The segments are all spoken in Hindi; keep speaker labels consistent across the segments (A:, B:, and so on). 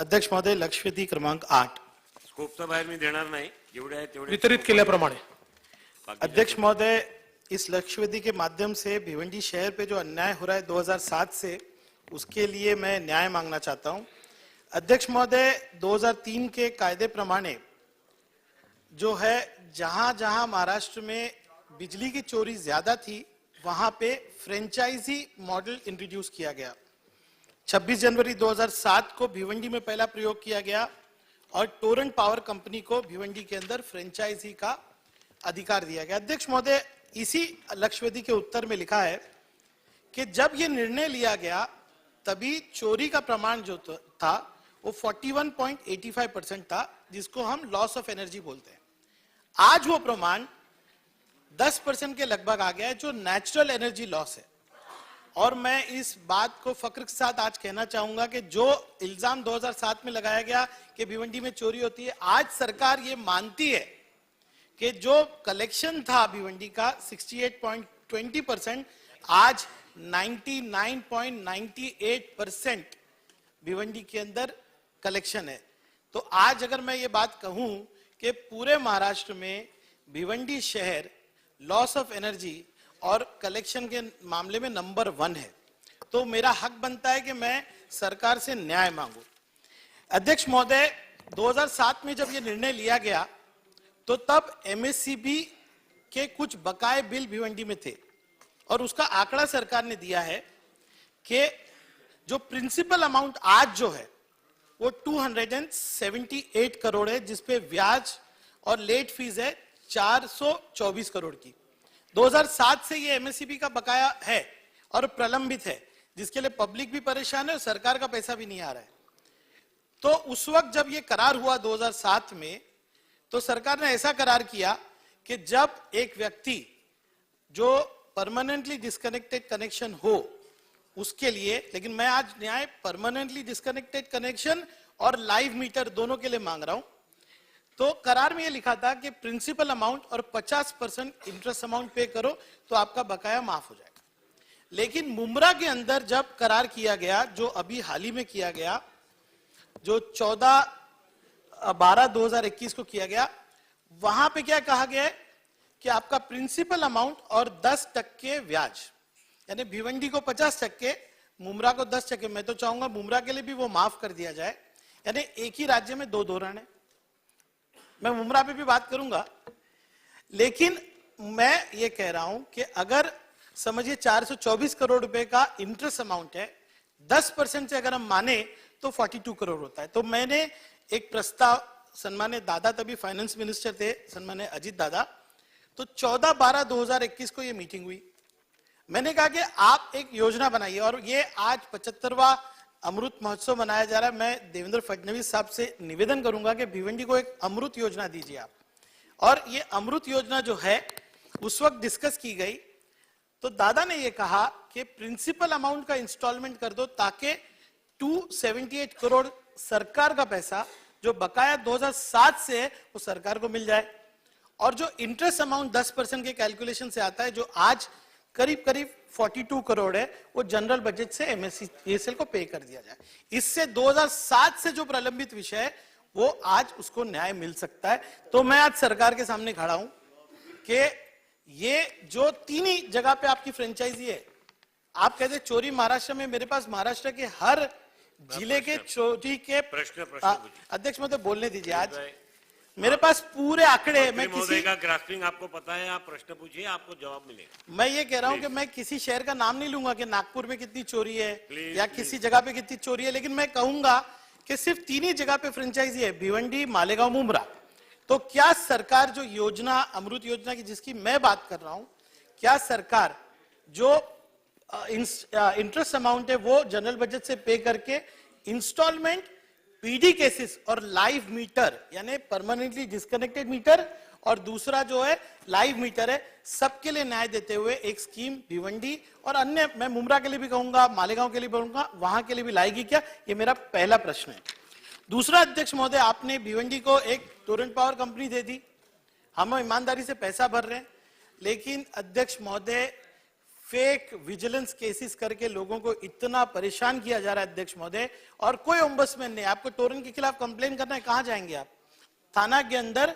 A: अध्यक्ष महोदय, लक्षवेधी क्रमांक 8
B: स्कोपचा बाहेर मी देणार नाही, जेवढे आहे तेवढे
C: वितरित केल्याप्रमाणे.
A: अध्यक्ष महोदय, इस लक्षवेधी के माध्यम से भिवंडी शहर पे जो अन्याय हो रहा है 2007 से, उसके लिए मैं न्याय मांगना चाहता हूं। अध्यक्ष महोदय, 2003 के कायदे प्रमाणे जो है जहां जहां महाराष्ट्र में बिजली की चोरी ज्यादा थी वहां पे फ्रेंचाइजी मॉडल इंट्रोड्यूस किया गया। 26 जनवरी 2007 को भिवंडी में पहला प्रयोग किया गया और टोरेंट पावर कंपनी को भिवंडी के अंदर फ्रेंचाइजी का अधिकार दिया गया। अध्यक्ष महोदय, इसी लक्षवेधी के उत्तर में लिखा है कि जब ये निर्णय लिया गया तभी चोरी का प्रमाण जो था वो 41.85% था, जिसको हम लॉस ऑफ एनर्जी बोलते हैं। आज वो प्रमाण 10% के लगभग आ गया है, जो नेचुरल एनर्जी लॉस है। और मैं इस बात को फक्र के साथ आज कहना चाहूंगा कि जो इल्जाम 2007 में लगाया गया कि भिवंडी में चोरी होती है, आज सरकार ये मानती है कि जो कलेक्शन था भिवंडी का 68.20%, आज 99.98% भिवंडी के अंदर कलेक्शन है। तो आज अगर मैं ये बात कहूं कि पूरे महाराष्ट्र में भिवंडी शहर लॉस ऑफ एनर्जी और कलेक्शन के मामले में नंबर 1 है, तो मेरा हक बनता है कि मैं सरकार से न्याय मांगू। अध्यक्ष महोदय, 2007 में जब ये निर्णय लिया गया तो तब एमएससीबी के कुछ बकाए बिल भिवंडी में थे और उसका आंकड़ा सरकार ने दिया है कि जो प्रिंसिपल अमाउंट आज जो है वो 278 करोड़ है, जिसपे ब्याज और लेट फीस है 424 करोड़ की। 2007 से ये एमएससीबी का बकाया है और प्रलंबित है, जिसके लिए पब्लिक भी परेशान है और सरकार का पैसा भी नहीं आ रहा है। तो उस वक्त जब ये करार हुआ 2007 में, तो सरकार ने ऐसा करार किया कि जब एक व्यक्ति जो परमानेंटली डिस्कनेक्टेड कनेक्शन हो उसके लिए, लेकिन मैं आज न्याय परमानेंटली डिस्कनेक्टेड कनेक्शन और लाइव मीटर दोनों के लिए मांग रहा हूं। तो करार में ये लिखा था कि प्रिंसिपल अमाउंट और 50% इंटरेस्ट अमाउंट पे करो तो आपका बकाया माफ हो जाएगा। लेकिन मुमरा के अंदर जब करार किया गया, जो अभी हाल ही में किया गया, जो 14/12/2021 को किया गया, वहां पे क्या कहा गया है कि आपका प्रिंसिपल अमाउंट और 10% ब्याज, यानी भिवंडी को 50%, मुमरा को 10%। मैं तो चाहूंगा मुमरा के लिए भी वो माफ कर दिया जाए, यानी एक ही राज्य में 2 धोरण है। मैं मुमरा पे भी बात करूंगा, लेकिन मैं ये कह रहा हूं कि अगर समझिए 424 करोड़ रुपए का इंटरेस्ट अमाउंट है, 10% से अगर हम माने तो 42 करोड़ होता है। तो मैंने एक प्रस्ताव, सन्मान्य दादा तभी फाइनेंस मिनिस्टर थे, सन्मान्य अजीत दादा, तो 14/12/2021 को ये मीटिंग हुई। मैंने कहा कि आप एक योजना बनाइए, और ये आज 75वां अमृत महोत्सव मनाया जा रहा है। मैं देवेंद्र फडणवीस साहब से निवेदन करूंगा कि भिवंडी को एक अमृत योजना दीजिए आप। और ये अमृत योजना जो है उस वक्त डिस्कस की गई, तो दादा ने ये कहा कि प्रिंसिपल अमाउंट का इंस्टॉलमेंट कर दो ताकि 278 करोड़ सरकार का पैसा जो बकाया 2007 से है वो सरकार को मिल जाए, और जो इंटरेस्ट अमाउंट 10% के कैलकुलेशन से आता है, जो आज करीब करीब 42 करोड़ है, वो जनरल बजट से एमएससीएसएल को पे कर दिया जाए। इससे 2007 से जो प्रलंबित विषय है वो आज उसको न्याय मिल सकता है। तो मैं आज सरकार के सामने खड़ा हूं कि ये जो 3 ही जगह पे आपकी फ्रेंचाइजी है, आप कहते चोरी महाराष्ट्र में, मेरे पास महाराष्ट्र के हर जिले के चोरी के
B: प्रश्न
A: अध्यक्ष महोदय बोलने दीजिए। आज मेरे पास पूरे आंकड़े हैं। मैं किसी
B: का ग्रास्पिंग आपको पता है, आप प्रश्न पूछिए, आपको जवाब मिलेगा।
A: मैं ये कह रहा हूं कि मैं किसी शहर का नाम नहीं लूंगा कि नागपुर में कितनी चोरी है या किसी जगह पे कितनी चोरी है, लेकिन मैं कहूंगा कि सिर्फ 3 ही जगह पे फ्रेंचाइजी है, भिवंडी, मालेगांव, मुमरा। तो क्या सरकार जो योजना, अमृत योजना की जिसकी मैं बात कर रहा हूं, क्या सरकार जो इंटरेस्ट अमाउंट है वो जनरल बजट से पे करके इंस्टॉलमेंट, पीडी केसेस और लाइव मीटर, यानी परमानेंटली डिस्कनेक्टेड मीटर, और दूसरा जो है लाइव मीटर है, सबके लिए न्याय देते हुए एक स्कीम भिवंडी और अन्य, मैं मुमरा के लिए भी कहूंगा, मालेगांव के लिए भी कहूंगा, वहां के लिए भी लाएगी क्या? ये मेरा पहला प्रश्न है। दूसरा, अध्यक्ष महोदय, आपने भिवंडी को एक टोरेंट पावर कंपनी दे दी, हम ईमानदारी से पैसा भर रहे हैं, लेकिन अध्यक्ष महोदय फेक विजिलेंस केसेस करके लोगों को इतना परेशान किया जा रहा है अध्यक्ष महोदय, और कोई ओम्बड्समैन नहीं। आपको टोरन के खिलाफ कंप्लेन करना है, कहां जाएंगे आप? थाना के अंदर,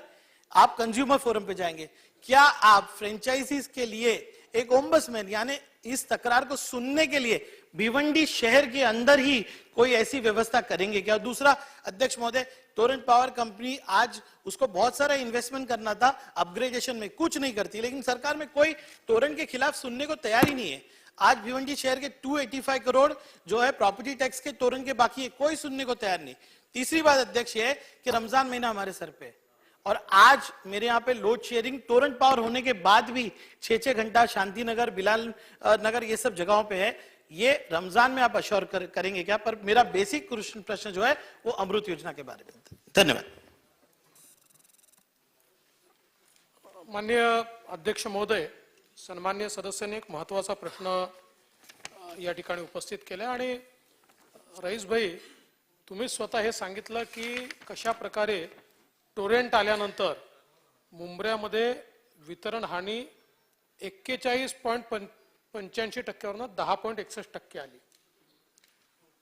A: आप कंज्यूमर फोरम पे जाएंगे। क्या आप फ्रेंचाइजीज के लिए एक ओम्बड्समैन यानी इस तकरार को सुनने के लिए भिवंडी शहर के अंदर ही कोई ऐसी व्यवस्था करेंगे क्या? दूसरा अध्यक्ष महोदय, टोरेंट पावर कंपनी आज उसको बहुत सारा इन्वेस्टमेंट करना था अपग्रेडेशन में, कुछ नहीं करती, लेकिन सरकार में कोई टोरेंट के खिलाफ सुनने को तैयार ही नहीं है। आज भिवंडी शहर के 285 करोड़ जो है प्रॉपर्टी टैक्स के टोरेंट के बाकी है, कोई सुनने को तैयार नहीं। तीसरी बात अध्यक्ष है कि रमजान महीना हमारे सर पे, और आज मेरे यहाँ पे लोड शेयरिंग टोरेंट पावर होने के बाद भी 6-6 घंटा शांति नगर, बिलाल नगर, ये सब जगहों पे है। ये रमजान में आप अश्योर करेंगे क्या? पर मेरा बेसिक प्रश्न जो है वो अमृत योजना के बारे में। धन्यवाद।
C: माननीय अध्यक्ष महोदय, सन्मान्य सदस्यांनी एक महत्वाचा प्रश्न या ठिकाणी उपस्थित केला आणि रईस भाई, तुम्ही स्वतः हे सांगितलं की कशा प्रकारे टोरेंट आल्यानंतर मुंबऱ्यामध्ये वितरण हानी 41.85% 10.61% आली।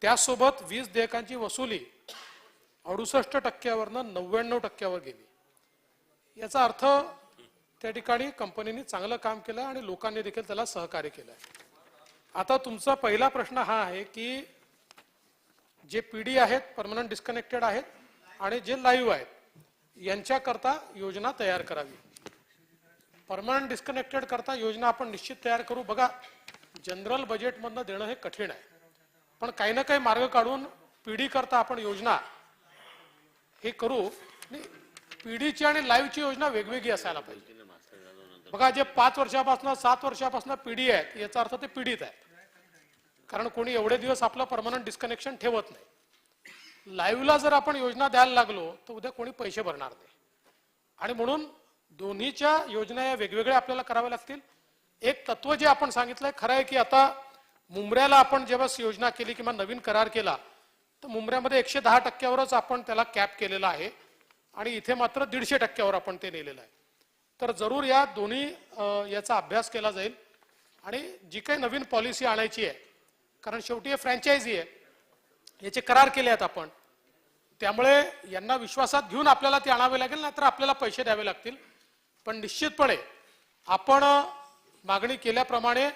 C: त्यासोबत वीज देयकांची वसुली 68% 99% गेली। याचा अर्थ त्या ठिकाणी कंपनीने चांगलं काम केलं आणि लोकांनी देखील त्याला सहकार्य केलं। आता तुमचा पहिला प्रश्न हा आहे की जे पीडी आहेत, परमनंट डिस्कनेक्टेड आहेत आणि जे लाईव्ह आहेत, यांच्याकरता योजना तयार करावी। परमनंट डिस्कनेक्टेड करता योजना आपण निश्चित तयार करू। बघा, जनरल बजेट मधनं देणं हे कठीण आहे, पण काही ना काही मार्ग काढून पीडी करता आपण योजना हे करू। पीडीची आणि लाईव्हची योजना वेगवेगळी असायला पाहिजे। बघा, जे 5 वर्षापासून 7 वर्षापासून पीडी आहेत, याचा अर्थ ते पीडित आहेत, कारण कोणी एवढे दिवस आपलं परमनंट डिस्कनेक्शन ठेवत नाही। लाईव्हला जर आपण योजना द्यायला लागलो तर उद्या कोणी पैसे भरणार नाही, आणि म्हणून दोन्हीच्या योजना या वेगवेगळ्या आपल्याला कराव्या लागतील। एक तत्व जे आपण सांगितलंय खरं आहे की आता मुंबऱ्याला आपण जेव्हा योजना केली किंवा नवीन करार केला तर मुंबऱ्यामध्ये 110%वरच आपण त्याला कॅप केलेला आहे, आणि इथे मात्र 150%वर आपण ते नेलेलं आहे। तर जरूर या दोन्ही याचा अभ्यास केला जाईल, आणि जी काही नवीन पॉलिसी आणायची आहे, कारण शेवटी हे फ्रँचायझी आहे, याचे करार केले आहेत आपण, त्यामुळे यांना विश्वासात घेऊन आपल्याला ते आणावे लागेल, नाहीतर आपल्याला पैसे द्यावे लागतील। पण निश्चितपणे आपण मागणी केल्याप्रमाणे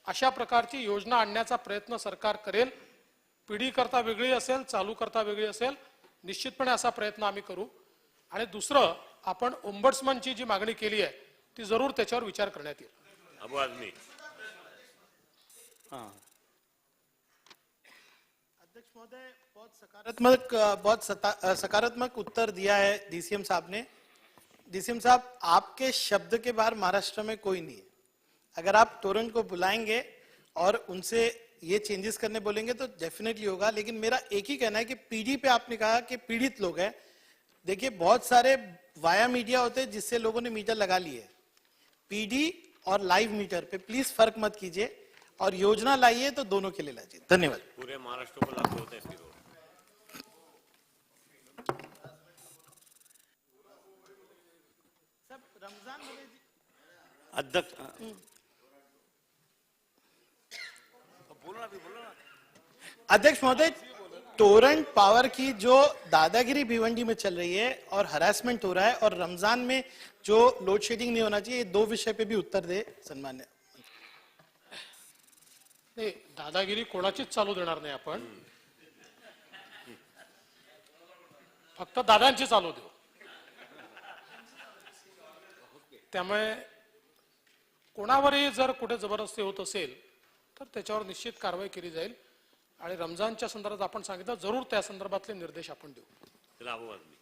C: अशा प्रकारची योजना आणण्याचा प्रयत्न सरकार करेल। पिढी करता वेगळी असेल, चालू करता वेगळी असेल, निश्चितपणे असा प्रयत्न आम्ही करू। आणि दुसरं, आपण ओम्बड्समनची जी मागणी केली आहे ती जरूर त्याच्यावर विचार करण्यात येईल।
B: अबू आदमी।
A: अध्यक्ष महोदय, बहुत सकारात्मक उत्तर दिया है डीसीएम साहब ने। डीसीएम साहब, आपके शब्द के बाहर महाराष्ट्र में कोई नहीं है। अगर आप टोरेंट को बुलाएंगे और उनसे ये चेंजेस करने बोलेंगे तो डेफिनेटली होगा, लेकिन मेरा एक ही कहना है कि पीडी पे आपने कहा कि पीड़ित लोग हैं। देखिए, बहुत सारे वाया मीडिया होते हैं जिससे लोगों ने मीटर लगा लिए। पीडी और लाइव मीटर पे प्लीज फर्क मत कीजिए, और योजना लाइए तो दोनों के लिए लाइए। धन्यवाद।
B: पूरे महाराष्ट्र को लागू होते हैं फिर
A: सब रमजान
B: अध्यक्ष
A: अध्यक्ष महोदय, टोरेंट पावर की जो दादागिरी भिवंडी में चल रही है और हरासमेंट हो रहा है, और रमजान में जो लोड शेडिंग नहीं होना चाहिए, ये दो विषय पे भी उत्तर दे सन्मान्य।
C: नाही, दादागिरी कोणाचीच चालू देणार नाही आपण, फक्त दादांची चालू देऊ। त्यामुळे कोणावरही जर कुठे जबरदस्ती होत असेल तर त्याच्यावर निश्चित कारवाई केली जाईल, आणि रमजानच्या संदर्भात आपण सांगितलं, जरूर त्या संदर्भातले निर्देश आपण देऊ।
B: चला अबू आदमी।